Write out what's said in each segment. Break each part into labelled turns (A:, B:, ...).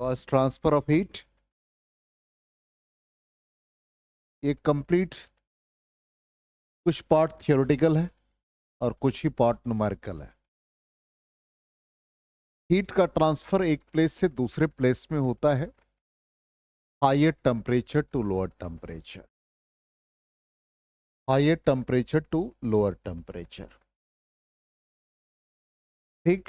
A: cause transfer of heat ये complete कुछ part theoretical है और कुछ ही पार्ट न्यूमेरिकल है। हीट का ट्रांसफर एक प्लेस से दूसरे प्लेस में होता है higher temperature to lower temperature, higher temperature to lower temperature. ठीक,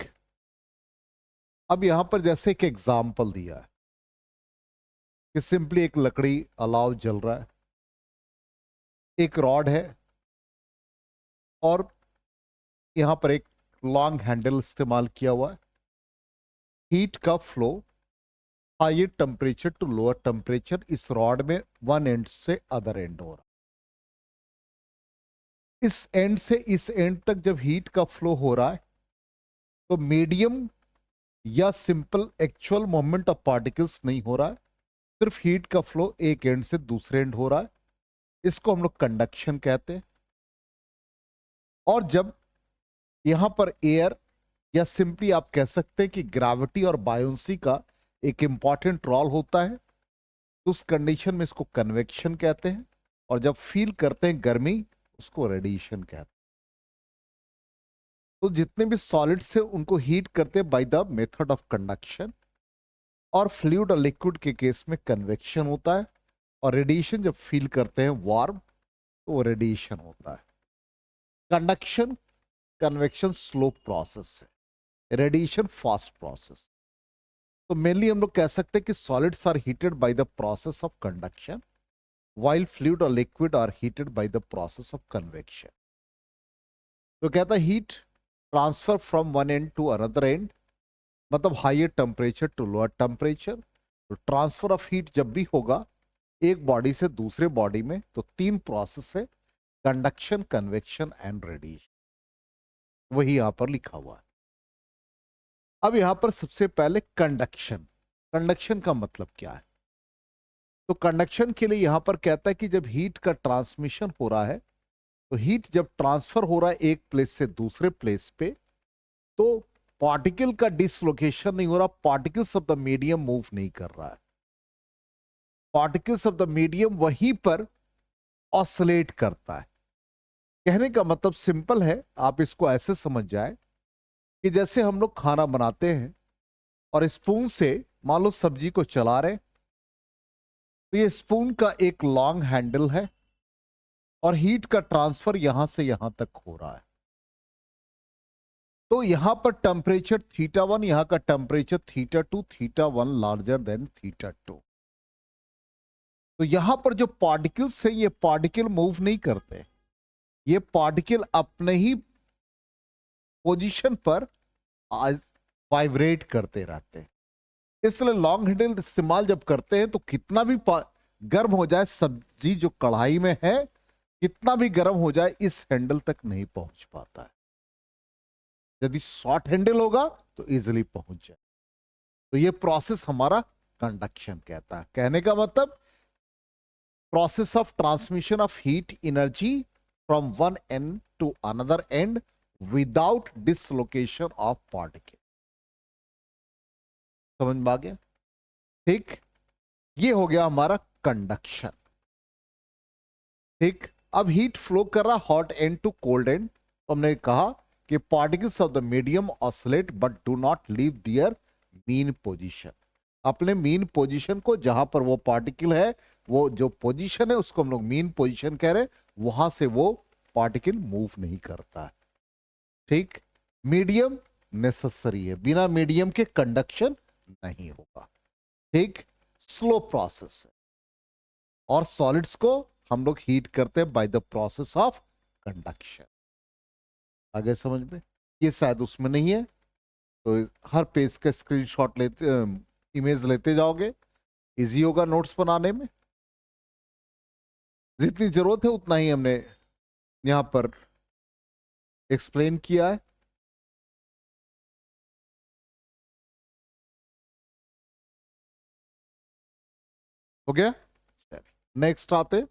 A: अब यहां पर जैसे एक एग्जाम्पल दिया है कि सिंपली एक लकड़ी अलाव जल रहा है, एक रॉड है और यहां पर एक लॉन्ग हैंडल इस्तेमाल किया हुआ है। हीट का flow higher temperature to lower temperature इस रॉड में वन एंड से अदर एंड हो रहा है। इस एंड से इस एंड तक जब हीट का फ्लो हो रहा है तो मीडियम या simple actual movement of particles नहीं हो रहा है, सिर्फ हीट का फ्लो एक एंड से दूसरे एंड हो रहा है। इसको हम लोग कंडक्शन कहते हैं। और जब यहां पर एयर या सिंपली आप कह सकते हैं कि ग्रेविटी और बायोंसी का एक इंपॉर्टेंट रोल होता है, तो उस कंडीशन में इसको कन्वेक्शन कहते हैं। और जब फील करते हैं गर्मी, उसको रेडिएशन कहते हैं। तो जितने भी सॉलिड्स हैं उनको हीट करते हैं by the method of conduction, और फ्लूइड और लिक्विड के केस में कन्वेक्शन होता है। और रेडिएशन जब फील करते हैं वार्म, तो वो रेडिएशन होता है। कंडक्शन कन्वेक्शन स्लो प्रोसेस है, रेडिएशन फास्ट प्रोसेस। तो मेनली हम लोग कह सकते हैं कि solids are heated by the process of conduction while fluid or liquid are heated by the process of convection। तो कहता है heat transfer from one end to another end, मतलब higher temperature to lower temperature. तो transfer of heat जब भी होगा एक body से दूसरे बॉडी में, तो तीन प्रोसेस है, कंडक्शन, कन्वेक्शन एंड रेडिएशन। वही यहां पर लिखा हुआ है। अब यहां पर सबसे पहले कंडक्शन। कंडक्शन का मतलब क्या है? तो कंडक्शन के लिए यहां पर कहता है कि जब हीट का ट्रांसमिशन हो रहा है, तो हीट जब ट्रांसफर हो रहा है एक प्लेस से दूसरे प्लेस पे, तो पार्टिकल का डिसलोकेशन नहीं हो रहा, particles of the medium move नहीं कर रहा है। पार्टिकल्स ऑफ द मीडियम वहीं पर ऑसिलेट करता है। कहने का मतलब सिंपल है, आप इसको ऐसे समझ जाए कि जैसे हम लोग खाना बनाते हैं और स्पून से मान लो सब्जी को चला रहे, तो ये स्पून का एक लॉन्ग हैंडल है और हीट का ट्रांसफर यहां से यहां तक हो रहा है। तो यहां पर टेम्परेचर θ1, यहां का टेम्परेचर θ2, θ1 लार्जर देन θ2। तो यहां पर जो पार्टिकल्स हैं, ये पार्टिकल मूव नहीं करते, ये पार्टिकल अपने ही पोजीशन पर वाइब्रेट करते रहते हैं। इसलिए लॉन्ग हैंडल इस्तेमाल जब करते हैं तो कितना भी गर्म हो जाए सब्जी जो कढ़ाई में है, कितना भी गर्म हो जाए इस हैंडल तक नहीं पहुंच पाता है। यदि शॉर्ट हैंडल होगा तो इजीली पहुंच जाए। तो ये प्रोसेस हमारा कंडक्शन कहता है। कहने का मतलब process of transmission of heat energy from one end to another end without dislocation of particle. समझ में आ गया? ठीक, ये हो गया हमारा कंडक्शन। ठीक, अब हीट फ्लो कर रहा hot end to cold end. तो हमने कहा कि particles of the medium oscillate but do not leave their mean position. अपने मीन पोजीशन को, जहां पर वो पार्टिकल है, वो जो पोजीशन है उसको हम लोग मीन पोजीशन कह रहे हैं, वहां से वो पार्टिकल मूव नहीं करता है। ठीक, मीडियम नेसेसरी है, बिना मीडियम के कंडक्शन नहीं होगा। ठीक, स्लो प्रोसेस है। और सॉलिड्स को हम लोग हीट करते हैं bye the process of conduction. आगे समझ में? ये शायद उसमें नहीं है, तो हर पेज का स्क्रीनशॉट लेते, इमेज लेते जाओगे, इजी होगा नोट्स बनाने में। जितनी जरूरत है उतना ही हमने यहां पर एक्सप्लेन किया है। हो गया? नेक्स्ट आते,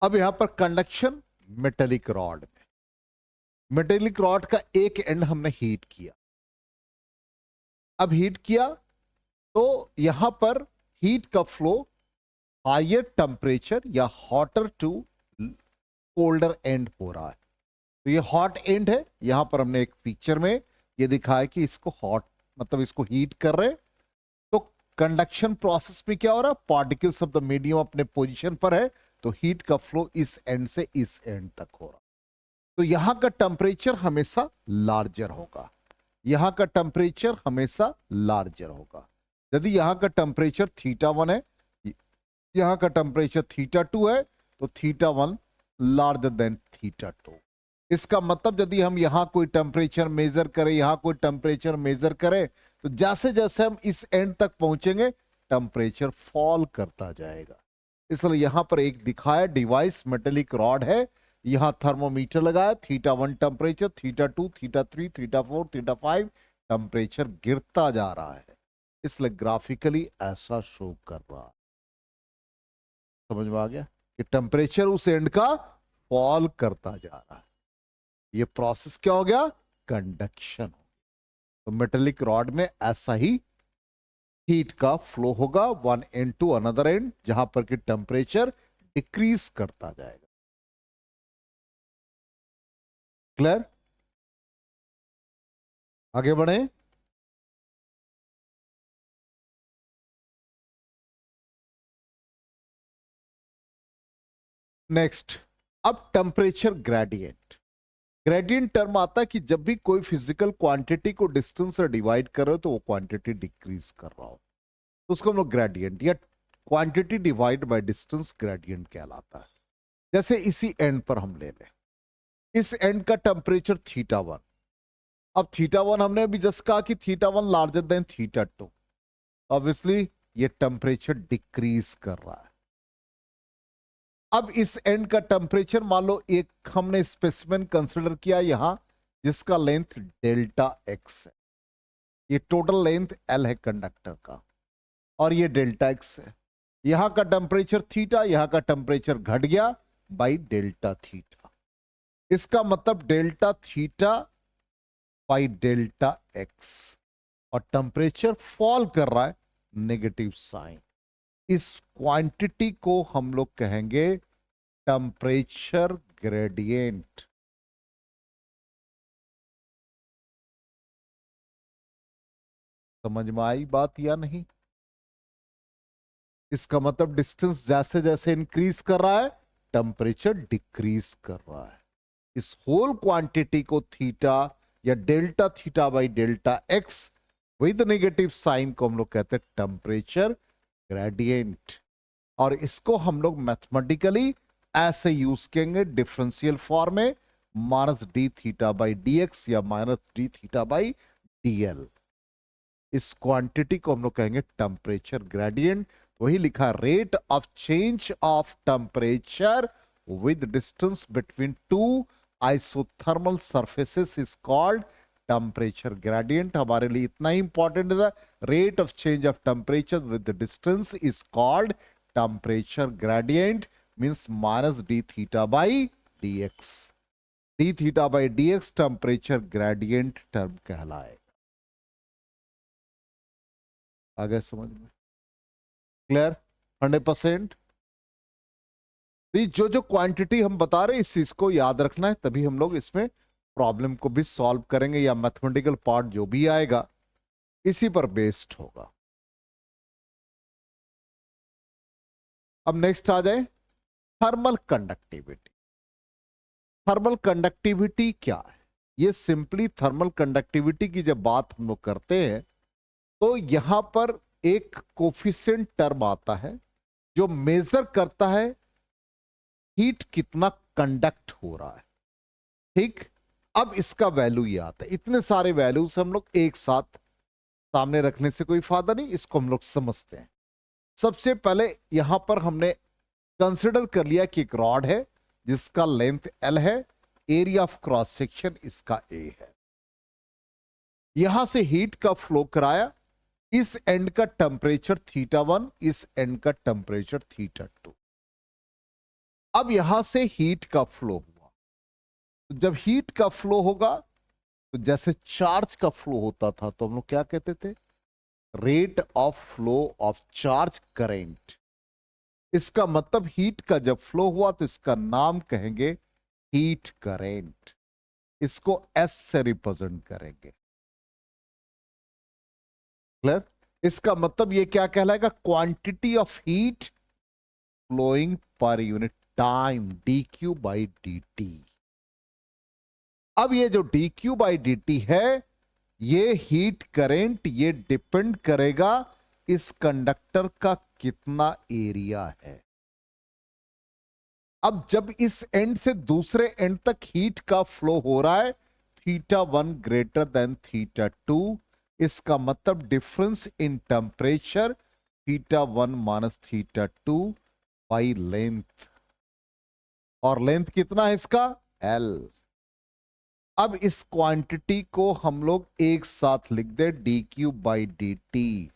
A: अब यहां पर कंडक्शन मेटेलिक रॉड में। मेटेलिक रॉड का एक एंड हमने हीट किया। अब हीट किया तो यहां पर हीट का फ्लो हायर टेम्परेचर या हॉटर टू कोल्डर एंड हो रहा है। तो ये हॉट एंड है। यहां पर हमने एक पिक्चर में ये दिखाया कि इसको हॉट मतलब इसको हीट कर रहे हैं। तो कंडक्शन प्रोसेस में क्या हो रहा है, पार्टिकल्स ऑफ द मीडियम अपने पोजीशन पर है, तो हीट का फ्लो इस एंड से इस एंड तक हो रहा है। तो यहां का टेम्परेचर हमेशा लार्जर होगा, यहां का टेम्परेचर हमेशा लार्जर होगा। यदि यहां का टेम्परेचर θ1 है, यहां का टेम्परेचर θ2 है, तो θ1 लार्जर देन θ2। इसका मतलब यदि हम यहां कोई टेम्परेचर मेजर करें, यहां कोई टेम्परेचर मेजर करें, तो जैसे जैसे हम इस एंड तक पहुंचेंगे टेम्परेचर फॉल करता जाएगा। इसलिए यहां पर एक दिखाया डिवाइस मेटेलिक रॉड है, यहां थर्मोमीटर लगाया, θ1 टेम्परेचर, θ2, θ3, θ4, θ5 टेम्परेचर गिरता जा रहा है। इसलिए ग्राफिकली ऐसा शो कर रहा है। समझ में आ गया कि टेम्परेचर उस एंड का फॉल करता जा रहा है। ये प्रोसेस क्या हो गया, कंडक्शन। तो मेटेलिक रॉड में ऐसा ही हीट का फ्लो होगा one end to another end, जहां पर कि टेम्परेचर डिक्रीज करता जाएगा। क्लियर? आगे बढ़े। नेक्स्ट, अब टेम्परेचर ग्रेडियंट। ग्रेडियंट टर्म आता है कि जब भी कोई फिजिकल क्वांटिटी को डिस्टेंस से डिवाइड कर रहे हो तो वो क्वांटिटी डिक्रीज कर रहा हो, तो उसको हम लोग ग्रेडियंट या quantity divide by distance gradient कहलाता है। जैसे इसी एंड पर हम ले लें, इस एंड का टेम्परेचर θ1। अब θ1 हमने अभी जस्ट कहा कि θ1 लार्जर देन θ2, ऑब्वियसली ये टेम्परेचर डिक्रीज कर रहा है। अब इस एंड का टेम्परेचर मान लो एक हमने स्पेसिमेन कंसिडर किया यहां, जिसका लेंथ डेल्टा एक्स है, ये टोटल लेंथ एल है कंडक्टर का, और ये डेल्टा एक्स है। यहां का टेम्परेचर थीटा, यहां का टेम्परेचर घट गया बाई डेल्टा थीटा। इसका मतलब delta theta by delta x, और टेम्परेचर फॉल कर रहा है, नेगेटिव साइन। इस क्वांटिटी को हम लोग कहेंगे टेम्परेचर ग्रेडियंट। समझ में आई बात या नहीं? इसका मतलब डिस्टेंस जैसे जैसे इंक्रीज कर रहा है टेम्परेचर डिक्रीज कर रहा है। इस होल क्वांटिटी को थीटा या delta theta by delta X with negative sign को हम लोग कहते हैं टेम्परेचर ग्रेडियंट। और इसको हम लोग मैथमेटिकली ऐसे यूज करेंगे डिफरेंशियल फॉर्म में, minus D theta by D X या minus D theta by D L. इस क्वांटिटी को हम लोग कहेंगे टेम्परेचर ग्रेडियंट। वही लिखा, rate of change of temperature with distance between two isothermal surfaces is called temperature gradient. हमारे लिए इतना ही इंपॉर्टेंट है, rate of change of temperature with distance is called temperature gradient, means minus D theta by D X. D theta by D x temperature gradient term कहलाएगा। आगे समझ में clear? 100%। जो जो क्वांटिटी हम बता रहे हैं इस चीज को याद रखना है, तभी हम लोग इसमें प्रॉब्लम को भी सॉल्व करेंगे, या मैथमेटिकल पार्ट जो भी आएगा इसी पर बेस्ड होगा। अब नेक्स्ट आ जाए थर्मल कंडक्टिविटी। थर्मल कंडक्टिविटी क्या है? ये सिंपली थर्मल कंडक्टिविटी की जब बात हम लोग करते हैं तो यहां पर एक कोफिशिएंट टर्म आता है जो मेजर करता है हीट कितना कंडक्ट हो रहा है। ठीक, अब इसका वैल्यू ये आता है। इतने सारे वैल्यूज हम लोग एक साथ सामने रखने से कोई फायदा नहीं, इसको हम लोग समझते हैं। सबसे पहले यहां पर हमने कंसिडर कर लिया कि एक रॉड है जिसका लेंथ एल है, एरिया ऑफ क्रॉस सेक्शन इसका ए है। यहां से हीट का फ्लो कराया, इस एंड का टेम्परेचर θ1, इस एंड का टेम्परेचर θ2। अब यहां से हीट का फ्लो हुआ, तो जब हीट का फ्लो होगा तो जैसे चार्ज का फ्लो होता था तो हम लोग क्या कहते थे, rate of flow of charge current. इसका मतलब हीट का जब फ्लो हुआ तो इसका नाम कहेंगे हीट करेंट, इसको एस से रिप्रेजेंट करेंगे। क्लियर? इसका मतलब ये क्या कहलाएगा, quantity of heat flowing per unit time, D Q by D T. अब ये जो D Q by D T है, ये हीट करेंट, ये डिपेंड करेगा इस कंडक्टर का कितना एरिया है। अब जब इस एंड से दूसरे एंड तक हीट का फ्लो हो रहा है θ1 ग्रेटर देन θ2, इसका मतलब difference in temperature θ1 minus θ2 by length, और लेंथ कितना है इसका, L। अब इस क्वांटिटी को हम लोग एक साथ लिख दे, D Q by D T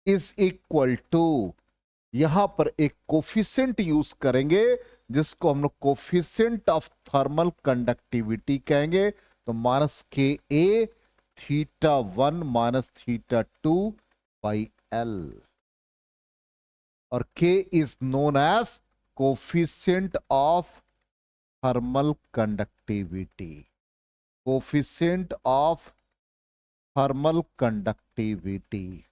A: is equal to, यहां पर एक कोफिशिएंट यूज करेंगे जिसको हम लोग कोफिशिएंट ऑफ थर्मल कंडक्टिविटी कहेंगे, तो minus K A θ1 minus θ2 by L, और K is known as coefficient of thermal conductivity, coefficient of thermal conductivity.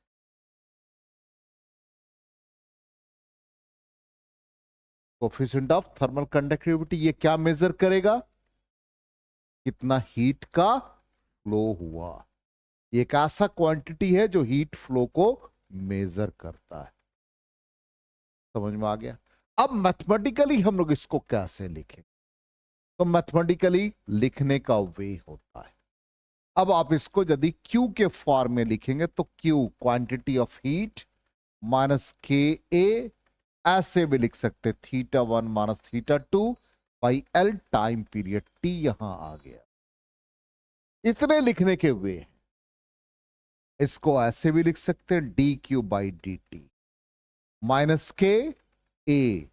A: Coefficient of thermal conductivity ये क्या मेजर करेगा, कितना हीट का फ्लो हुआ। ये एक ऐसा क्वांटिटी है जो हीट फ्लो को मेजर करता है। समझ में आ गया? अब मैथमेटिकली हम लोग इसको कैसे लिखें, तो मैथमेटिकली लिखने का वे होता है। अब आप इसको यदि Q के फॉर्म में लिखेंगे तो Q quantity of heat minus K A, ऐसे भी लिख सकते θ1 minus θ2 by L, time period T यहां आ गया। इतने लिखने के वे, इसको ऐसे भी लिख सकते हैं D Q by D T minus K ए,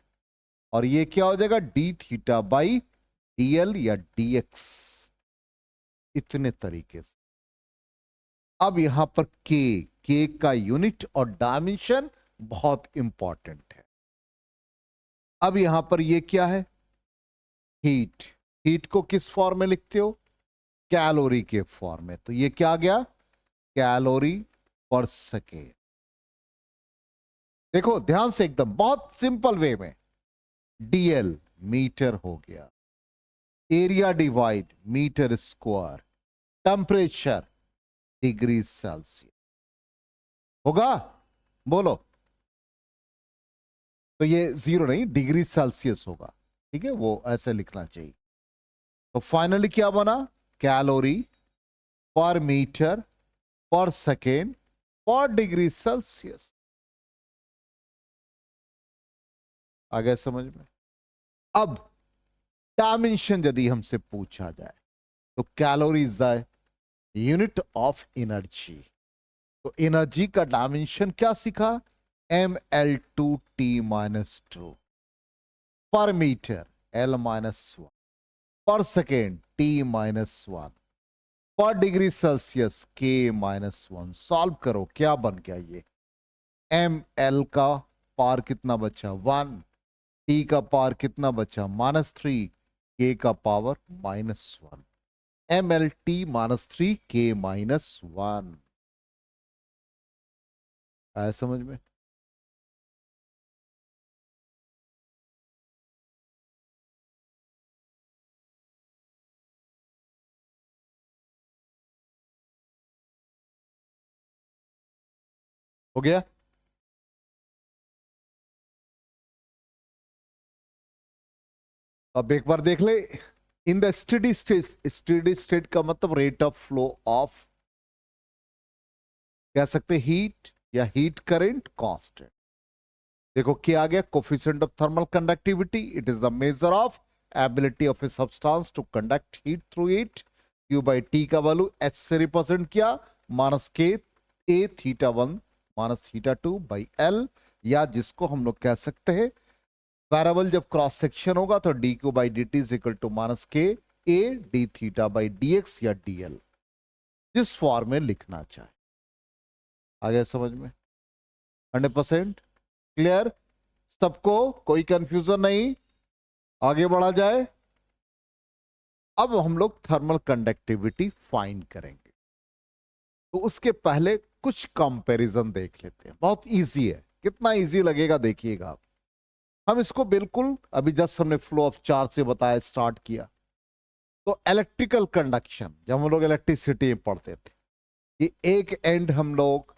A: और ये क्या हो जाएगा, D theta by D L या डी एक्स, इतने तरीके से। अब यहां पर के का यूनिट और डायमेंशन बहुत इंपॉर्टेंट है। अब यहां पर ये क्या है, हीट। हीट को किस फॉर्म में लिखते हो, कैलोरी के फॉर्म में, तो ये क्या आ गया, कैलोरी पर सेकेंड। देखो ध्यान से, एकदम बहुत सिंपल वे में, डीएल मीटर हो गया, area divide meter square, temperature degree Celsius होगा, बोलो। तो ये 0 नहीं, डिग्री सेल्सियस होगा, ठीक है, वो ऐसे लिखना चाहिए। तो फाइनली क्या बना, कैलोरी पर मीटर पर सेकेंड पर डिग्री सेल्सियस। आ गया समझ में? अब डायमेंशन यदि हमसे पूछा जाए तो calorie is the unit of energy, तो एनर्जी का डायमेंशन क्या सीखा, ml2t माइनस 2 पर मीटर l माइनस 1 पर सेकेंड t माइनस 1 पर degree Celsius k minus 1। Solve करो, क्या बन गया ये, ml का पावर कितना बचा 1, t का पावर कितना बचा -3, k का पावर -1, mlt -3 k -1। आया समझ में? हो गया? अब एक बार देख ले, in the steady state, steady state का मतलब रेट ऑफ फ्लो ऑफ, कह सकते हीट या हीट करंट कांस्टेंट। देखो क्या आ गया, coefficient of thermal conductivity, it is the measure of ability of a substance to conduct heat through it. Q by T का वैल्यू एच से represent किया, minus K A θ1 minus θ2 by L, या जिसको हम लोग कह सकते हैं वेरिएबल जब क्रॉस सेक्शन होगा तो D Q by D T is equal to minus K A D theta by D X या डी एल, जिस फॉर्म में लिखना चाहे। आगे समझ में? 100% क्लियर सबको? कोई कंफ्यूजन नहीं? आगे बढ़ा जाए। अब हम लोग थर्मल कंडक्टिविटी फाइंड करेंगे, तो उसके पहले कुछ कंपैरिजन देख लेते हैं। बहुत इजी है, कितना इजी लगेगा देखिएगा आप। हम इसको बिल्कुल अभी जस्ट हमने फ्लो ऑफ चार्ज से बताया, स्टार्ट किया। तो इलेक्ट्रिकल कंडक्शन जब हम लोग इलेक्ट्रिसिटी में पढ़ते थे, कि एक एंड हम लोग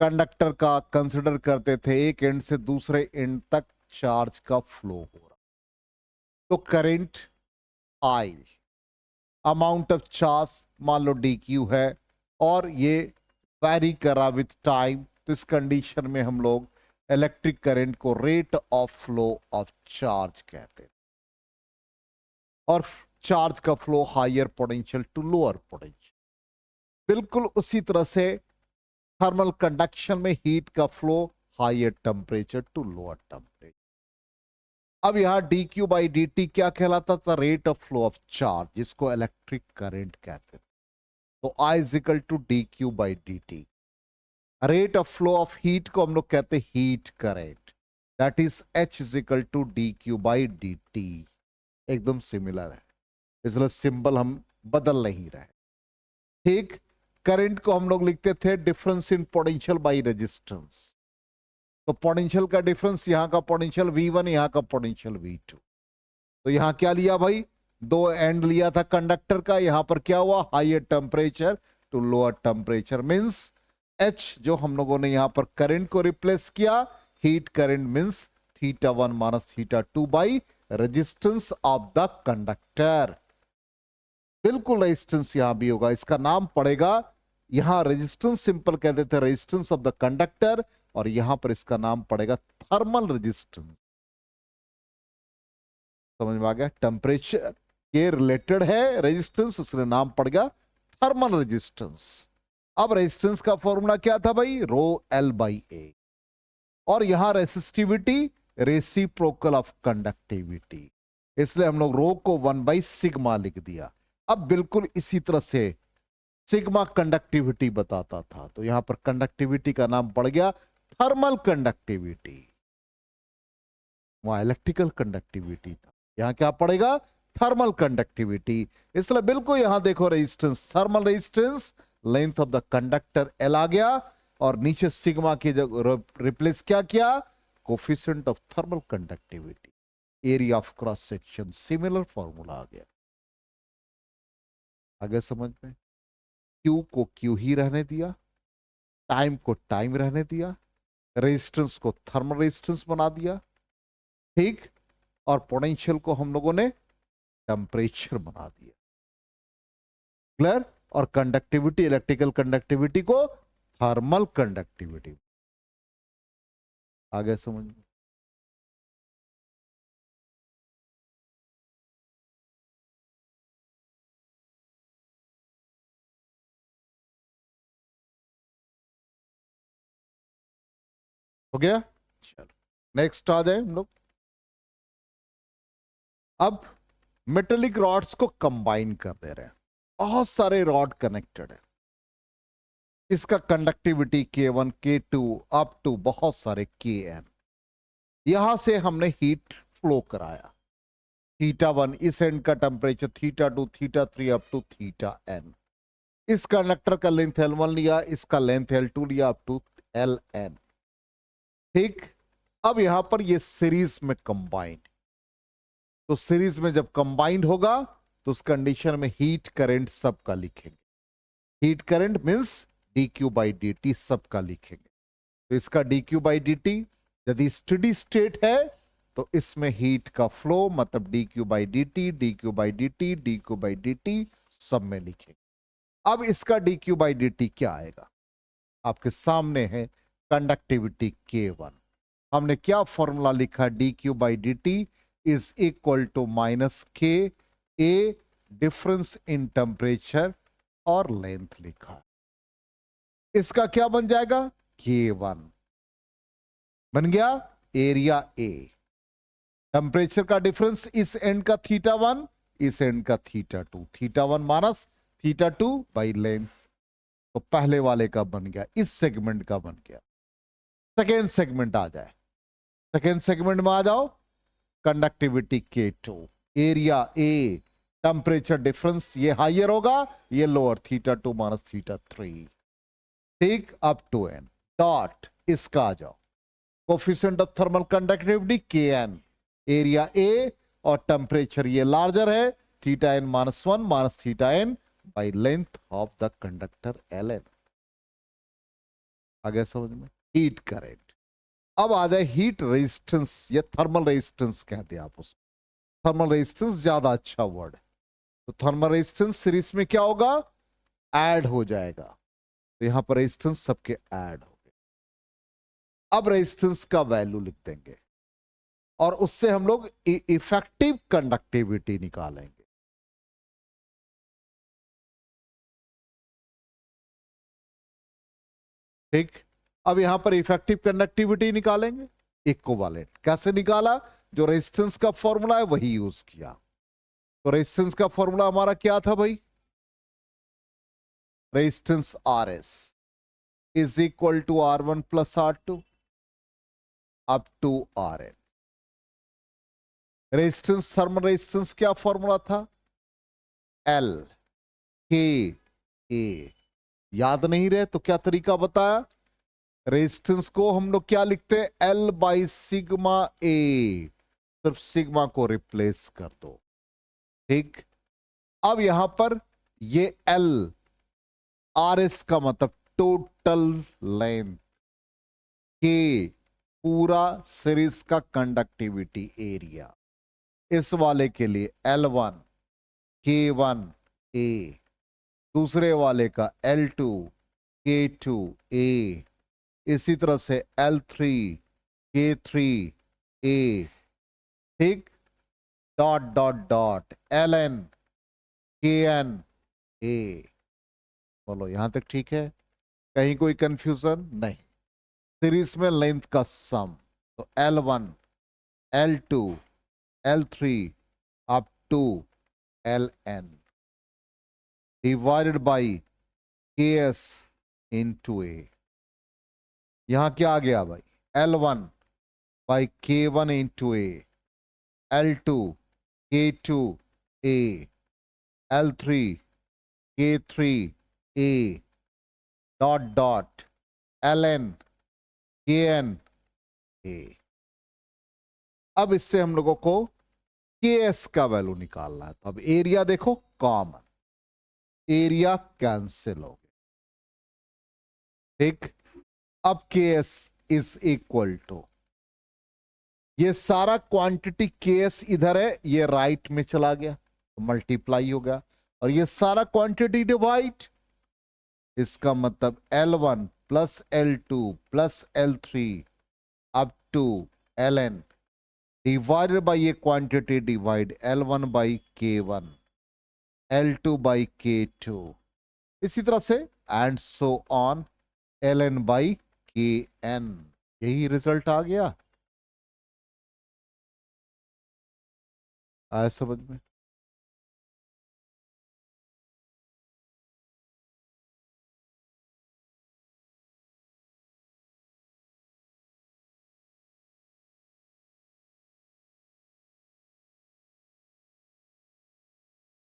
A: कंडक्टर का कंसिडर करते थे, एक एंड से दूसरे एंड तक चार्ज का फ्लो हो रहा, तो current I, amount of charge मान लो डी क्यू है, और ये वैरी करा विथ टाइम, तो इस कंडीशन में हम लोग इलेक्ट्रिक करंट को rate of flow of charge कहते हैं। और चार्ज का flow higher potential to lower potential. बिल्कुल उसी तरह से थर्मल कंडक्शन में हीट का flow higher temperature to lower temperature. अब यहां D Q by D T क्या कहलाता था? Rate of flow of charge, जिसको इलेक्ट्रिक करंट कहते थे। तो I is equal to D Q by D T. Rate of flow of heat को हम लोग कहते हैं heat current, that is H is equal to D Q by D T. एकदम सिमिलर है, इसलिए सिंबल हम बदल नहीं रहे। ठीक, करंट को हम लोग लिखते थे difference in potential by resistance. तो पोटेंशियल का डिफरेंस, यहां का पोटेंशियल V1, यहां का पोटेंशियल V2। तो यहां क्या लिया भाई? दो एंड लिया था कंडक्टर का, यहां पर क्या हुआ? Higher temperature to lower temperature means H, जो हम लोगों ने यहां पर करंट को रिप्लेस किया, heat current means θ1 minus θ2 by resistance of the conductor. बिल्कुल रेजिस्टेंस यहां भी होगा, इसका नाम पड़ेगा, यहां रेजिस्टेंस सिंपल कह देते हैं रेजिस्टेंस ऑफ द कंडक्टर, और यहां पर इसका नाम पड़ेगा थर्मल रेजिस्टेंस। समझ में आ गया? टेम्परेचर के रिलेटेड है रेजिस्टेंस, उसका नाम पड़ेगा थर्मल रेजिस्टेंस। अब रेजिस्टेंस का फॉर्मूला क्या था भाई? रो एल बाई ए, और यहां रेसिस्टिविटी रेसिप्रोकल ऑफ कंडक्टिविटी, इसलिए हम लोग रो को 1/सिग्मा लिख दिया। अब बिल्कुल इसी तरह से सिग्मा कंडक्टिविटी बताता था, तो यहां पर कंडक्टिविटी का नाम पड़ गया थर्मल कंडक्टिविटी। वहां इलेक्ट्रिकल कंडक्टिविटी था, यहां क्या पड़ेगा? Thermal conductivity. इसलिए बिल्कुल यहां देखो resistance, thermal resistance, length of the conductor L आ गया, और नीचे सिग्मा की जगह रिप्लेस क्या किया? Coefficient of thermal conductivity, area of cross section, similar formula आ गया। आगे समझ में? क्यू को क्यू ही रहने दिया, टाइम को टाइम रहने दिया, रेजिस्टेंस को थर्मल रेजिस्टेंस बना दिया, ठीक, और पोटेंशियल को हम लोगों ने टेम्परेचर बना दिया। क्लियर? और कंडक्टिविटी, इलेक्ट्रिकल कंडक्टिविटी को थर्मल कंडक्टिविटी। आगे समझ में? हो गया? चलो नेक्स्ट आ जाए हम लोग। अब मेटेलिक रॉड्स को कंबाइन कर दे रहे हैं, बहुत सारे रॉड कनेक्टेड है, इसका conductivity K1 K2 up to बहुत सारे Kn। यहां से हमने हीट फ्लो कराया, θ1 इस एंड का टेम्परेचर, θ2 θ3 अप टू θn। इस कंडक्टर का लेंथ L1 लिया, इसका लेंथ L2 लिया अप टू Ln। ठीक, अब यहां पर ये सीरीज में कंबाइंड, तो सीरीज में जब कंबाइंड होगा तो उस कंडीशन में हीट करंट सबका लिखेंगे। Heat current means D Q by D T सबका लिखेंगे। तो इसका D Q by D T यदि स्टेडी स्टेट है तो इसमें हीट का फ्लो मतलब D Q by D T, D Q by D T, D Q by D T सब में लिखेंगे। अब इसका D Q by D T क्या आएगा? आपके सामने है कंडक्टिविटी K1। हमने क्या फॉर्मूला लिखा? D Q by D T is equal to minus K A, difference in temperature और लेंथ लिखा। इसका क्या बन जाएगा? K1 बन गया एरिया ए, टेम्परेचर का डिफरेंस इस एंड का θ1, इस एंड का θ2, θ1 माइनस θ2 बाई लेंथ। तो पहले वाले का बन गया, इस सेगमेंट का बन गया। सेकेंड सेगमेंट आ जाए, सेकेंड सेगमेंट में आ जाओ। Conductivity K2, area A, temperature difference ये हाइयर होगा, ये लोअर, θ2 माइनस θ3। ठीक, अप टू n डॉट, इसका आ जाओ। Coefficient of thermal conductivity Kn, area A और टेम्परेचर ये लार्जर है, θn -1 minus θn by length of the conductor Ln। आ गया समझ में? Heat current. अब आ जाए हीट रेजिस्टेंस या थर्मल रेजिस्टेंस कहते हैं आप उसको। थर्मल रेजिस्टेंस ज्यादा अच्छा वर्ड है। तो थर्मल रेजिस्टेंस सीरीज में क्या होगा? ऐड हो जाएगा। तो यहां पर रेजिस्टेंस सबके ऐड हो गए। अब रेजिस्टेंस का वैल्यू लिख देंगे और उससे हम लोग इफेक्टिव कंडक्टिविटी निकालेंगे। ठीक, अब यहां पर इफेक्टिव कंडक्टिविटी निकालेंगे। इक्विवेलेंट कैसे निकाला? जो रेजिस्टेंस का फॉर्मूला है वही यूज किया। तो रेजिस्टेंस का फॉर्मूला हमारा क्या था भाई? Resistance RS is equal to R1 plus R2 up to RN। Resistance, thermal resistance क्या फॉर्मूला था? L K A। याद नहीं रहे तो क्या तरीका बताया? रेजिस्टेंस को हम लोग क्या लिखते हैं? L by sigma A। सिर्फ सिग्मा को रिप्लेस कर दो। ठीक, अब यहां पर ये L, RS का मतलब टोटल लेंथ, K पूरा सीरीज का कंडक्टिविटी एरिया। इस वाले के लिए L1 K1 A, दूसरे वाले का L2 K2 A, इसी तरह से L3 K3 A। ठीक, dot dot dot Ln Kn A। बोलो यहां तक ठीक है? कहीं कोई कंफ्यूजन नहीं? सीरीज में लेंथ का सम, तो L1 L2 L3 up to Ln divided by Ks into A। यहां क्या आ गया भाई? L1 by K1 into A, L2 K2 A, L3 K3 A, dot dot Ln Kn A। अब इससे हम लोगों को Ks का वैल्यू निकालना है। तो अब एरिया देखो, कॉमन, एरिया कैंसिल हो गया। ठीक, अब Ks इज इक्वल टू, ये सारा क्वांटिटी Ks इधर है, ये राइट में चला गया तो मल्टीप्लाई हो गया, और ये सारा क्वांटिटी डिवाइड, इसका मतलब L1 plus L2 plus L3 up to Ln divided by ये quantity divide L1 by K1, L2 by K2, इसी तरह से and so on Ln by Kn। यही रिजल्ट आ गया। आया समझ में?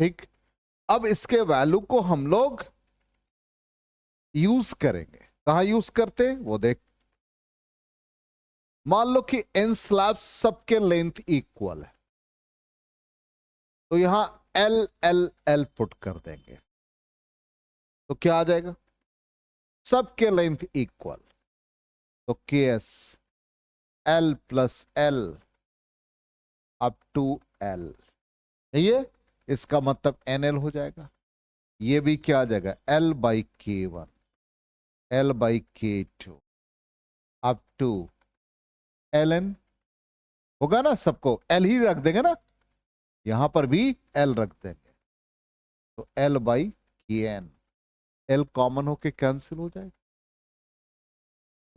A: ठीक, अब इसके वैल्यू को हम लोग यूज करेंगे। कहां यूज करते हैं वो देख। मान लो कि n स्लैब सबके लेंथ इक्वल है, तो यहां L L L पुट कर देंगे, तो क्या आ जाएगा? सबके लेंथ इक्वल, तो Ks L plus L up to L, ये इसका मतलब NL हो जाएगा। ये भी क्या आ जाएगा? L by K1 L by K2 up to Ln होगा ना, सबको L ही रख देंगे ना, यहां पर भी L रख देंगे, तो L by Kn, L common होके कैंसिल हो जाएगा।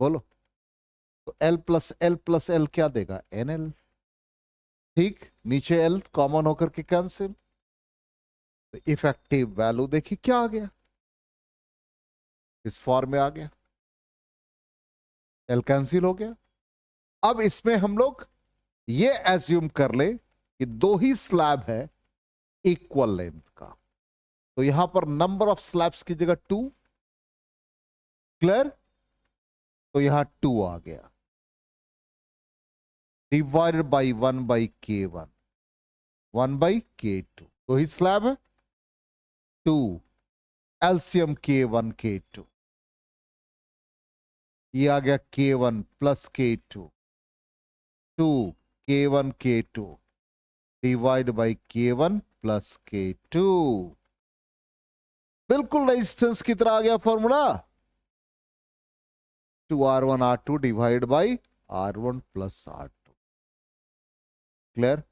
A: बोलो, तो L प्लस L क्या देगा? NL। ठीक, नीचे L कॉमन होकर के कैंसिल, तो इफेक्टिव वैल्यू देखिए क्या आ गया? इस फॉर्म में आ गया, एल कैंसिल हो गया। अब इसमें हम लोग ये एज्यूम कर ले कि दो ही स्लैब है इक्वल लेंथ का, तो यहां पर नंबर ऑफ स्लैब्स की जगह 2, क्लियर, तो यहां 2 आ गया, डिवाइडेड बाई 1/K1, 1/K2, तो ही स्लैब है 2, एलसीएम K1 K2, ये आ गया K1 plus K2, 2 K1 K2 divide by K1 plus K2, बिल्कुल रेजिस्टेंस की तरह आ गया formula, 2R1 R2 divide by R1 plus R2, clear.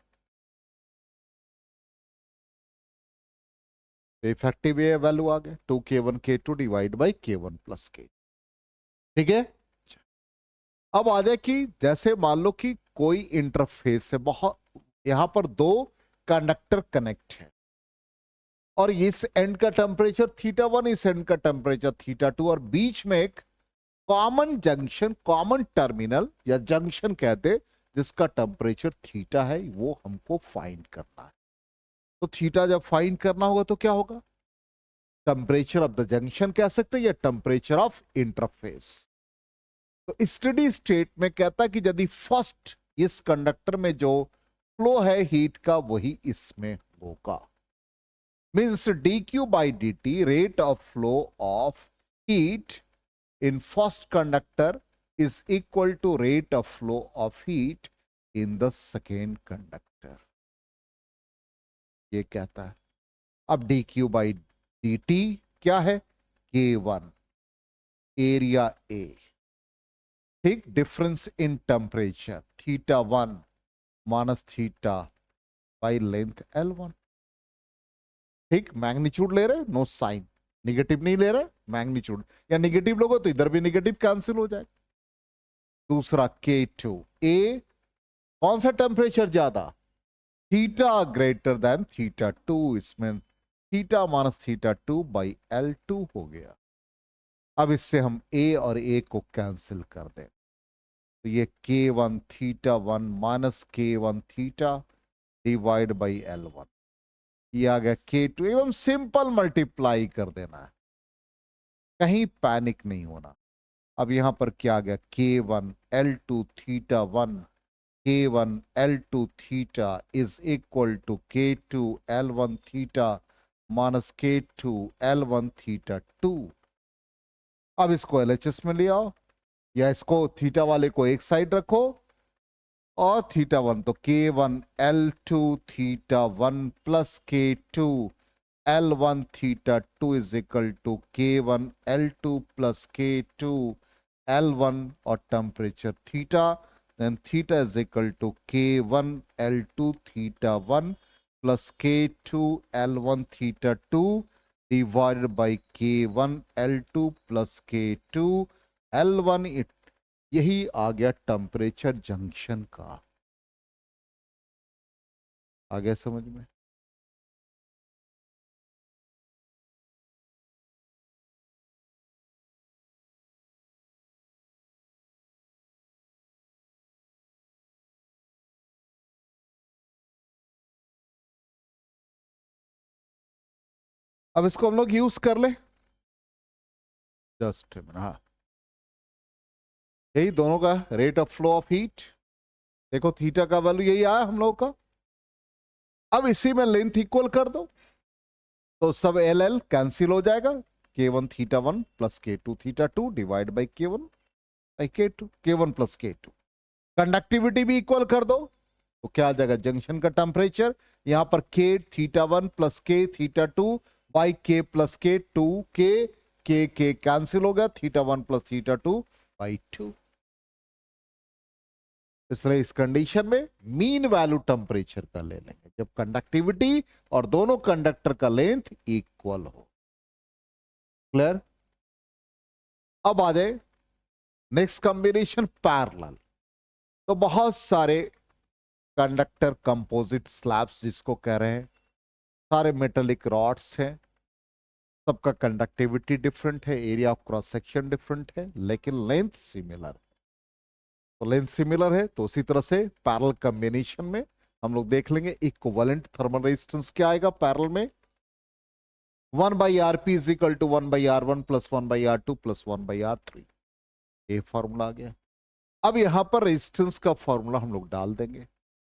A: Effective ये वैल्यू आ गया 2K1 K2 divide by K1 plus K, ठीक है। अब आ जाए कि जैसे मान लो कि कोई इंटरफेस है, बहुत यहां पर दो कंडक्टर कनेक्ट है और इस एंड का टेम्परेचर θ1, इस एंड का टेम्परेचर θ2, और बीच में एक कॉमन जंक्शन, कॉमन टर्मिनल या जंक्शन कहते जिसका टेम्परेचर थीटा है, वो हमको फाइंड करना है। तो थीटा जब फाइंड करना होगा तो क्या होगा, टेम्परेचर ऑफ द जंक्शन कह सकते हैं या टेम्परेचर ऑफ इंटरफेस। तो स्टडी स्टेट में कहता है कि यदि फर्स्ट इस कंडक्टर में जो फ्लो है हीट का वही इसमें होगा, means dq by dt rate of flow of heat in first conductor is equal to rate of flow of heat in the second conductor, ये कहता है। अब dq by dt क्या है, K1 एरिया A, ठीक, difference in temperature θ1 minus theta by length L1, ठीक, magnitude ले रहे, नो साइन, निगेटिव नहीं ले रहे, मैग्नीट्यूड, या निगेटिव लोगो तो इधर भी निगेटिव कैंसिल हो जाए। दूसरा K2 A, कौन सा टेम्परेचर ज्यादा, थीटा ग्रेटर देन θ2, इसमें थीटा माइनस θ2 बाई L2 हो गया। अब इससे हम A और A को कैंसिल कर दें, तो ये K1 θ1 minus K1 theta divide by L1, ये आ गया K2, एकदम सिंपल मल्टीप्लाई कर देना है, कहीं पैनिक नहीं होना। अब यहां पर क्या आ गया, K1 L2 θ1, K1 L2 theta is equal to K2 L1 theta minus K2 L1 θ2। अब इसको LHS में ले आओ, या इसको थीटा वाले को एक साइड रखो और θ1, तो K1 L2 θ1 plus K2 L1 θ2 is equal to K1 L2 plus K2 L1 और temperature theta, then theta is equal to K1 L2 θ1 plus K2 L1 θ2 divided by K1 L2 plus K2 L1, यही आ गया temperature junction का। आ गया समझ में? अब इसको हम लोग यूज कर ले, जस्ट हाँ, यही दोनों का rate of flow of heat, देखो थीटा का वैल्यू यही आया हम लोग का। अब इसी में लेंथ इक्वल कर दो तो सब एल एल कैंसिल हो जाएगा, K1 θ1 plus K2 θ2 divide by K1 by K2, K1 plus K2। Conductivity भी इक्वल कर दो तो क्या आ जाएगा, जंक्शन का टेम्परेचर, यहां पर K θ1 plus K θ2 by K plus K2, K cancel हो गया, θ1 प्लस θ2 बाई 2। इसलिए इस कंडीशन में मीन वैल्यू टेम्परेचर का ले लेंगे जब कंडक्टिविटी और दोनों कंडक्टर का लेंथ इक्वल हो, क्लियर। अब आ जाए नेक्स्ट कॉम्बिनेशन पैरेलल, तो बहुत सारे कंडक्टर कंपोजिट स्लैब्स जिसको कह रहे हैं, सारे मेटेलिक रॉड्स हैं, सबका कंडक्टिविटी डिफरेंट है, area of cross section different है, लेकिन लेंथ सिमिलर है। तो लेंथ सिमिलर है तो उसी तरह से पैरेलल कॉम्बिनेशन में हम लोग देख लेंगे इक्विवेलेंट थर्मल रेजिस्टेंस क्या आएगा पैरेलल में, 1/Rp is equal to 1/R1 plus 1/R2 plus 1/R3। ये फॉर्मूला आ गया। अब यहां पर रेजिस्टेंस का फॉर्मूला हम लोग डाल देंगे,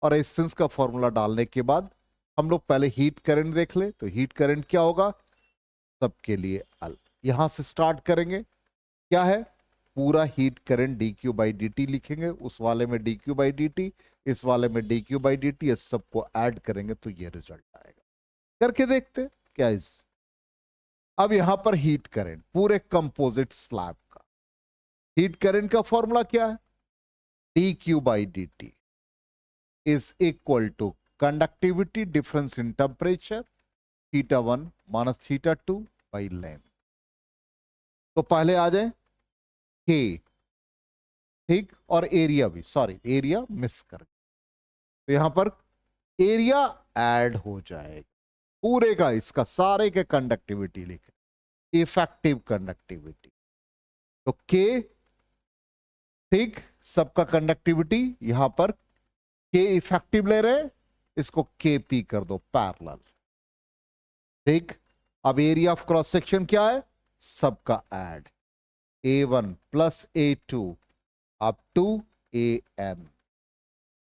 A: और रेजिस्टेंस का फॉर्मूला डालने के बाद हम लोग पहले हीट करंट देख ले। तो हीट करंट क्या होगा सबके लिए अल, यहां से स्टार्ट करेंगे, क्या है पूरा हीट करंट dQ/dt लिखेंगे, उस वाले में dQ/dt, इस वाले में dQ/dt, ये सबको ऐड करेंगे तो ये रिजल्ट आएगा। करके देखते क्या इस, अब यहां पर हीट करंट पूरे कंपोजिट स्लैब का हीट करंट का फॉर्मूला क्या है, dQ/dt is equal to conductivity difference in temperature θ1 minus θ2 by length. तो पहले आ जाए K, ठीक, और एरिया भी, सॉरी एरिया मिस कर, तो यहां पर एरिया ऐड हो जाएगा पूरे का, इसका सारे के कंडक्टिविटी लिखे, इफेक्टिव कंडक्टिविटी। तो K, ठीक, सबका कंडक्टिविटी यहां पर K इफेक्टिव ले रहे, इसको KP कर दो पैरेलल, ठीक। अब एरिया ऑफ क्रॉस सेक्शन क्या है सबका add, A1 plus A2 up to AM,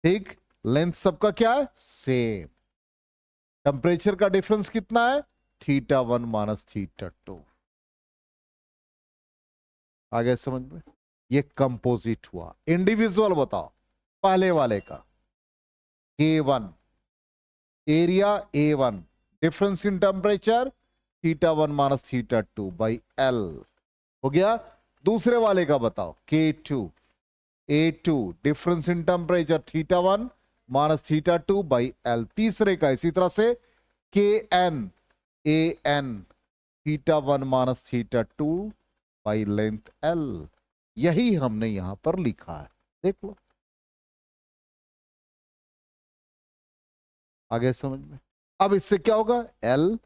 A: ठीक। लेंथ सबका क्या है सेम, टेम्परेचर का डिफरेंस कितना है θ1 माइनस θ2। आगे समझ में, ये कंपोजिट हुआ। इंडिविजुअल बताओ, पहले वाले का K1 area A1 difference in temperature θ1 minus θ2 by L हो गया। दूसरे वाले का बताओ K2 A2 difference in temperature θ1 minus θ2 by L। तीसरे का इसी तरह से KN AN θ1 minus θ2 by length L। यही हमने यहां पर लिखा है, देख लो आगे समझ में। अब इससे क्या होगा L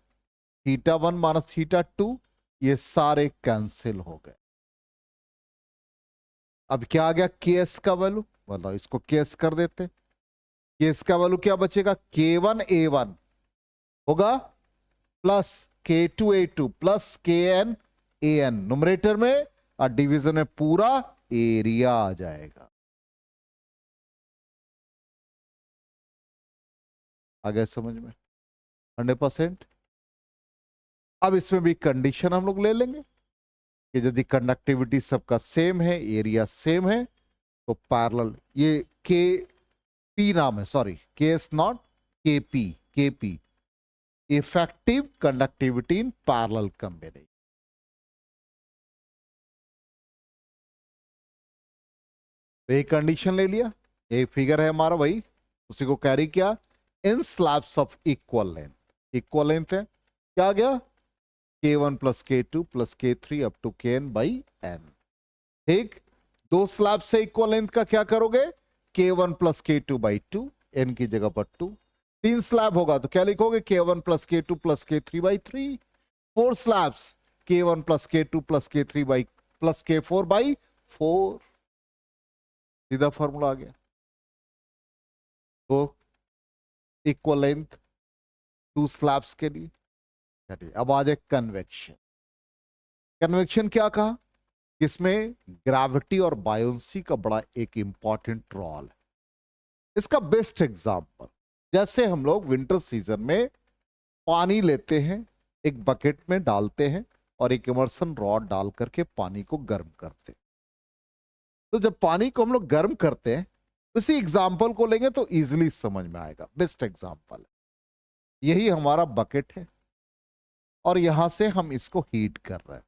A: θ1 माइनस θ2 ये सारे कैंसिल हो गए। अब क्या आ गया Ks का वैल्यू, बताओ इसको Ks कर देते, Ks का वैल्यू क्या बचेगा K1 A1 होगा plus K2 A2 plus KN AN numerator में, और डिवीजन में पूरा एरिया आ जाएगा। आ गया समझ में 100%। अब इसमें भी कंडीशन हम लोग ले लेंगे कि यदि कंडक्टिविटी सबका सेम है, एरिया सेम है, तो पैरेलल, ये के पी नाम है, sorry KS not KP, KP effective conductivity in parallel combination. तो ये कंडीशन ले लिया, ये फिगर है हमारा, वही उसी को कैरी किया in slabs of equal length. Equal length है क्या आ गया K1 plus K2 plus K3 up to KN by N, ठीक। दो स्लैब से इक्वल लेंथ का क्या करोगे K1 plus K2 by 2, N की जगह पर 2। तीन स्लैब होगा तो क्या लिखोगे K1 plus K2 plus K3 by 3। Four slabs K1 plus K2 plus K3 by plus K4 by 4। सीधा फॉर्मूला आ गया। तो इक्वल लेंथ टू स्लैब्स के लिए। अब आ जाए कन्वेक्शन। कन्वेक्शन क्या कहा, इसमें ग्रेविटी और बायोंसी का बड़ा एक इंपॉर्टेंट रोल है। इसका बेस्ट एग्जांपल, जैसे हम लोग विंटर सीजन में पानी लेते हैं, एक बकेट में डालते हैं और एक इमर्सन रॉड डाल करके पानी को गर्म करते हैं। तो जब पानी को हम लोग गर्म करते हैं, उसी एग्जाम्पल को लेंगे तो इजीली समझ में आएगा। बेस्ट एग्जाम्पल है, यही हमारा बकेट है और यहां से हम इसको हीट कर रहे हैं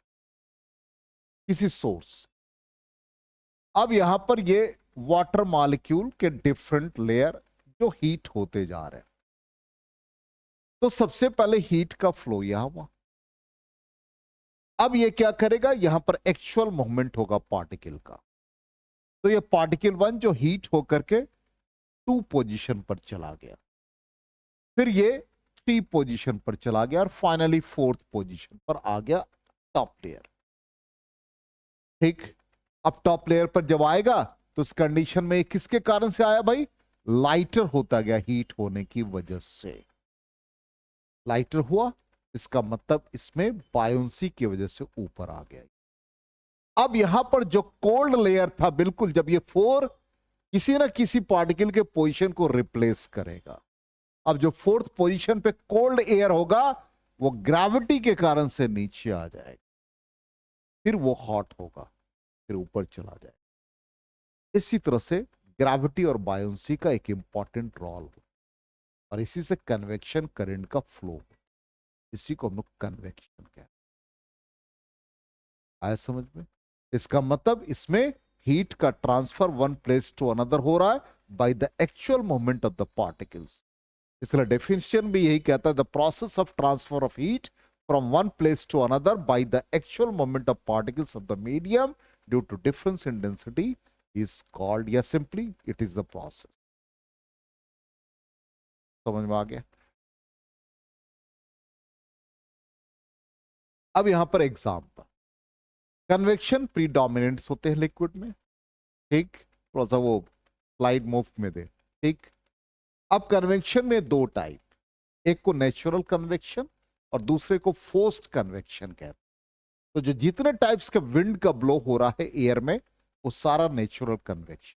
A: किसी सोर्स। अब यहां पर ये वाटर मॉलिक्यूल के डिफरेंट लेयर जो हीट होते जा रहे हैं। तो सबसे पहले हीट का फ्लो यहां हुआ। अब ये क्या करेगा, यहां पर एक्चुअल मूवमेंट होगा पार्टिकल का। तो ये पार्टिकल 1 जो हीट होकर के 2 पोजीशन पर चला गया, फिर ये 3 पोजीशन पर चला गया और फाइनली 4th पोजीशन पर आ गया टॉप लेयर। ठीक, अब टॉप लेयर पर जब आएगा तो उस कंडीशन में किसके कारण से आया भाई? लाइटर होता गया हीट होने की वजह से। लाइटर हुआ, इसका मतलब इसमें बायोंसी की वजह से ऊपर आ गया। अब यहां पर जो कोल्ड लेयर था, बिल्कुल जब ये 4 किसी ना किसी पार्टिकल के पोजीशन को रिप्लेस करेगा, अब जो 4th पोजीशन पे कोल्ड एयर होगा वो ग्रेविटी के कारण से नीचे आ जाएगा, फिर वो हॉट होगा, फिर ऊपर चला जाएगा। इसी तरह से ग्रेविटी और बायोंसी का एक इंपॉर्टेंट रोल होता है और इसी से कन्वेक्शन करंट का फ्लो होता है। इसी को हम लोग कन्वेक्शन कहते हैं। आया समझ में? इसका मतलब इसमें हीट का transfer one place to another हो रहा है by the actual movement of the particles. इसलिए डेफिनेशन भी यही कहता है, the process of transfer of heat from one place to another by the actual movement of particles of the medium due to difference in density is called, या simply it is the process. समझ में आ गया? अब यहां पर example, convection प्रीडोमिनेंट्स होते हैं liquid में। ठीक, थोड़ा सा वो स्लाइड मूव में दे। ठीक, अब कन्वेक्शन में 2 टाइप, एक को नेचुरल कन्वेक्शन और दूसरे को फोर्स्ड कन्वेक्शन कहते हैं। तो जो जितने टाइप्स के विंड का ब्लो हो रहा है एयर में वो सारा नेचुरल कन्वेक्शन।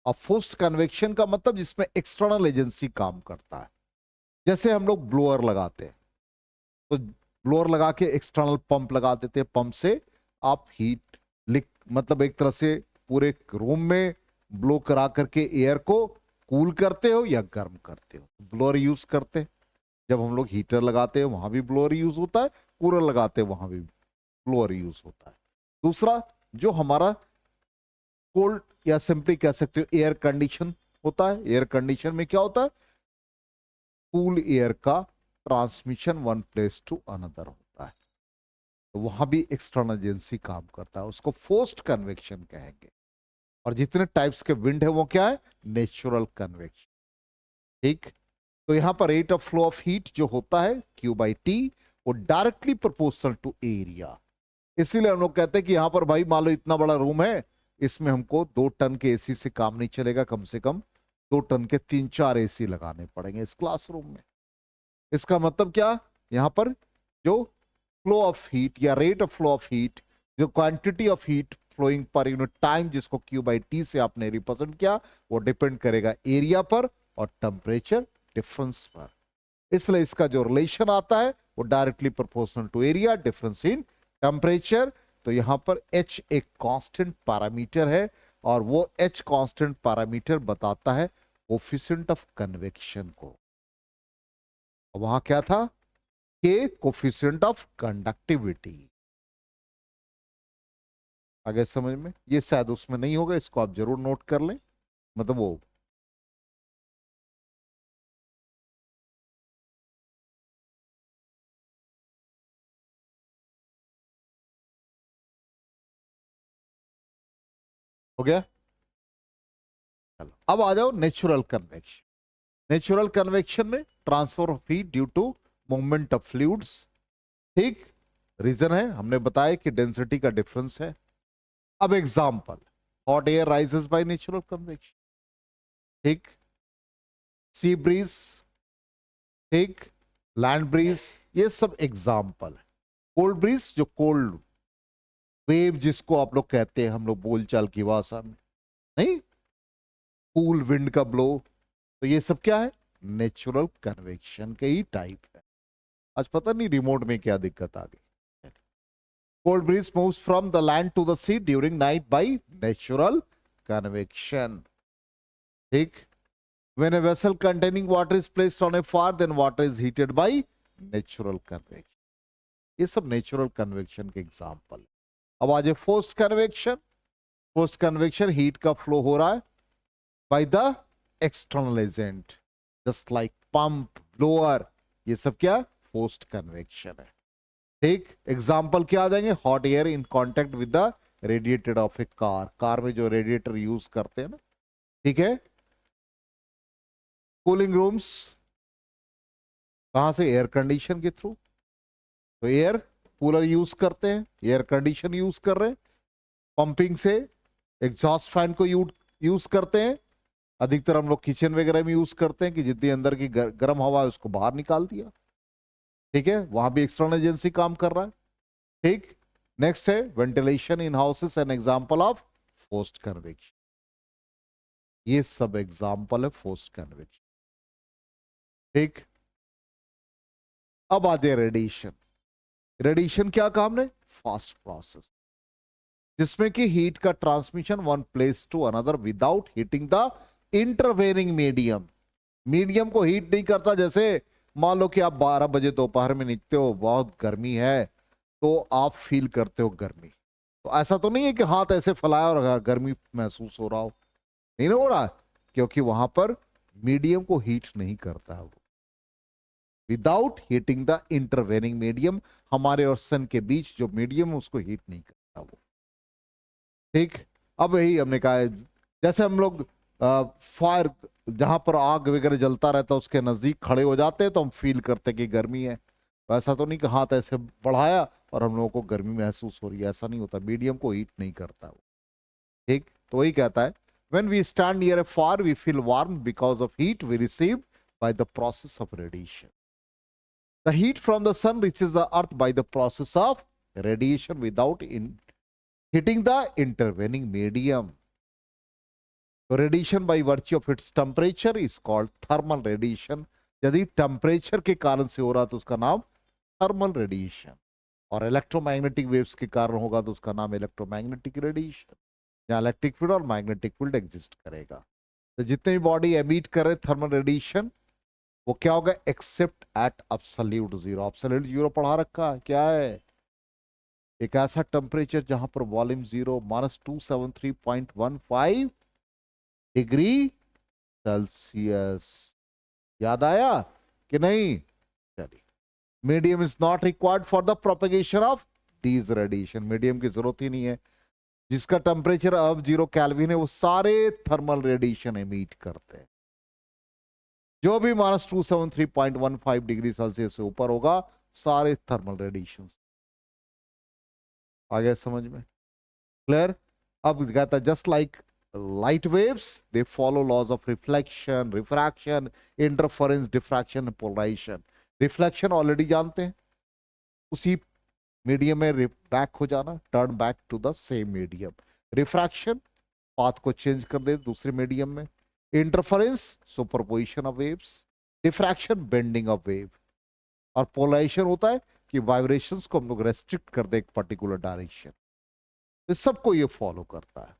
A: और फोर्स्ड कन्वेक्शन का मतलब जिसमें एक्सटर्नल एजेंसी काम करता है। जैसे हम लोग ब्लोअर लगाते हैं, तो ब्लोअर लगा के एक्सटर्नल पंप लगा देते हैं, पंप से आप हीट मतलब एक तरह से पूरे रूम में ब्लो करा करके एयर को कूल करते हो या गर्म करते हो, ब्लोअर यूज करते हैं। जब हम लोग हीटर लगाते हैं वहां भी ब्लोअर यूज होता है, कूलर लगाते हैं वहां भी ब्लोअर यूज होता है। दूसरा जो हमारा कोल्ड या सिंपली कह सकते हो एयर कंडीशन होता है। एयर कंडीशन में क्या होता है? कूल एयर का transmission one place to another होता है, तो वहां भी एक्सटर्नल एजेंसी काम करता है, उसको फोर्स्ड कन्वेक्शन कहेंगे। और जितने टाइप्स के विंड है वो क्या है? Natural convection. ठीक, तो यहां पर rate of flow of heat जो होता है Q/T, वो डायरेक्टली प्रोपोर्शनल टू एरिया। इसीलिए हम लोग कहते हैं कि यहां पर भाई मान लो इतना बड़ा रूम है, इसमें हमको 2 टन के एसी से काम नहीं चलेगा, कम से कम 2 टन के 3-4 एसी लगाने पड़ेंगे इस क्लासरूम में। इसका मतलब क्या? यहां पर जो फ्लो ऑफ हीट या rate of flow of heat, जो quantity of heat flowing per unit time जिसको Q/T से आपने रिप्रेजेंट किया, वो डिपेंड करेगा एरिया पर और टेम्परेचर डिफरेंस पर। इसलिए इसका जो रिलेशन आता है वो directly proportional to area difference in temperature. तो यहां पर H एक कांस्टेंट पैरामीटर है और वो H कांस्टेंट पैरामीटर बताता है कोफिशिएंट ऑफ कन्वेक्शन को। वहां क्या था? K coefficient of conductivity. आगे समझ में? ये शायद उसमें नहीं होगा, इसको आप जरूर नोट कर लें, मतलब वो हो गया। चलो अब आ जाओ नेचुरल कन्वेक्शन। नेचुरल कन्वेक्शन में transfer of heat due to movement of fluids. ठीक, रीजन है हमने बताया कि डेंसिटी का डिफरेंस है। अब example, hot air rises by natural convection. ठीक, सी ब्रीज, ठीक, लैंड ब्रीज, ये सब एग्जांपल है। कोल्ड ब्रीज जो कोल्ड वेव जिसको आप लोग कहते हैं हम लोग बोलचाल की भाषा में, नहीं, कूल विंड का ब्लो, तो ये सब क्या है? नेचुरल कन्वेक्शन के ही टाइप है। आज पता नहीं रिमोट में क्या दिक्कत आ गई। Cold breeze moves from the land to the sea during night by natural convection. ठीक, when a vessel containing water is placed on a fire, then water is heated by natural convection. ये सब natural convection के example. अब आज forced convection. Forced convection heat का flow हो रहा है by the external agent, just like pump, blower, ये सब क्या? फोर्स्ड कन्वेक्शन है। ठीक, एग्जांपल क्या आ जाएंगे? Hot air in contact with the radiator of A car, car में जो रेडिएटर यूज करते हैं ना, ठीक है। कूलिंग रूम्स, कहां से? एयर कंडीशन के थ्रू। तो एयर कूलर यूज करते हैं, एयर कंडीशन यूज कर रहे हैं, पंपिंग से एग्जॉस्ट फैन को यूज करते हैं। अधिकतर हम लोग किचन वगैरह में यूज करते हैं कि जितनी अंदर की गर्म हवा है उसको बाहर निकाल दिया। ठीक है, वहां भी एक्सटर्नल एजेंसी काम कर रहा है। ठीक, नेक्स्ट है ventilation in houses, an example of forced convection. ये सब एग्जांपल है फोर्स्ड कन्वेक्शन। ठीक, अब आते हैं रेडिएशन। रेडिएशन क्या काम है? फास्ट प्रोसेस, जिसमें कि हीट का transmission one place to another without heating the intervening medium. Medium को हीट नहीं करता। जैसे मान लो कि आप 12 बजे दोपहर में निकलते हो, बहुत गर्मी है, तो आप फील करते हो गर्मी। तो ऐसा तो नहीं है कि हाथ ऐसे फैलाया और गर्मी महसूस हो रहा हो, नहीं ना हो रहा, क्योंकि वहां पर मीडियम को हीट नहीं करता है वो। Without heating the intervening medium, हमारे और सन के बीच जो मीडियम है उसको हीट नहीं करता वो। ठीक, अब यही हमने कहा है, जैसे हम लोग फायर, जहां पर आग वगैरह जलता रहता है उसके नजदीक खड़े हो जाते हैं तो हम फील करते हैं कि गर्मी है। वैसा तो नहीं कि हाथ ऐसे बढ़ाया और हम लोगों को गर्मी महसूस हो रही है, ऐसा नहीं होता। मीडियम को हीट नहीं करता वो। ठीक, तो वही कहता है, when we stand near a fire we feel warm because of heat we receive by the process of radiation. The heat from the sun reaches the earth by the process of radiation without hitting the intervening medium. So radiation by virtue of its temperature is called thermal radiation. यदि temperature के कारण से हो रहा तो उसका नाम thermal radiation, और इलेक्ट्रोमैग्नेटिक वेव्स के कारण होगा तो उसका नाम इलेक्ट्रोमैग्नेटिक रेडिएशन। जहां इलेक्ट्रिक फील्ड और मैग्नेटिक फील्ड एग्जिस्ट करेगा। तो जितने भी बॉडी एमिट करे थर्मल रेडिएशन, वो क्या होगा? Accept eight absolute zero. Absolute zero पढ़ा रखा है, क्या है? एक ऐसा टेम्परेचर जहां पर वॉल्यूम जीरो -273.15 डिग्री सेल्सियस। याद आया कि नहीं? चलिए, medium is not required for the propagation of these radiation. Medium की जरूरत ही नहीं है। जिसका टेम्परेचर अब 0 केल्विन है वो सारे थर्मल रेडिएशन एमिट करते हैं। जो भी -273.15 डिग्री सेल्सियस से ऊपर होगा सारे थर्मल रेडिएशन। आ गया समझ में? क्लियर? अब कहता है just like light waves they follow laws of reflection, refraction, interference, diffraction and polarization. Reflection already जानते हैं, उसी मीडियम में बैक हो जाना, turn back to the same medium. Refraction path को चेंज कर दे दूसरे मीडियम में। Interference superposition of waves. Diffraction bending of wave. और पोलराइजेशन होता है कि वाइब्रेशंस को हम लोग रेस्ट्रिक्ट कर दे एक पर्टिकुलर डायरेक्शन। इस सबको ये फॉलो करता है,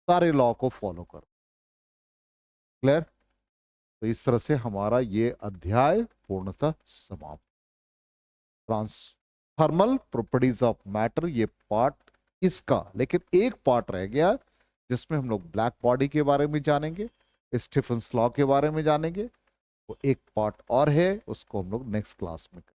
A: सारे लॉ को फॉलो कर। क्लियर? तो इस तरह से हमारा ये अध्याय पूर्णतः समाप्त। थर्मल प्रॉपर्टीज ऑफ मैटर, ये पार्ट इसका, लेकिन एक पार्ट रह गया जिसमें हम लोग ब्लैक बॉडी के बारे में जानेंगे, स्टीफन्स लॉ के बारे में जानेंगे। वो एक पार्ट और है, उसको हम लोग नेक्स्ट क्लास में करेंगे।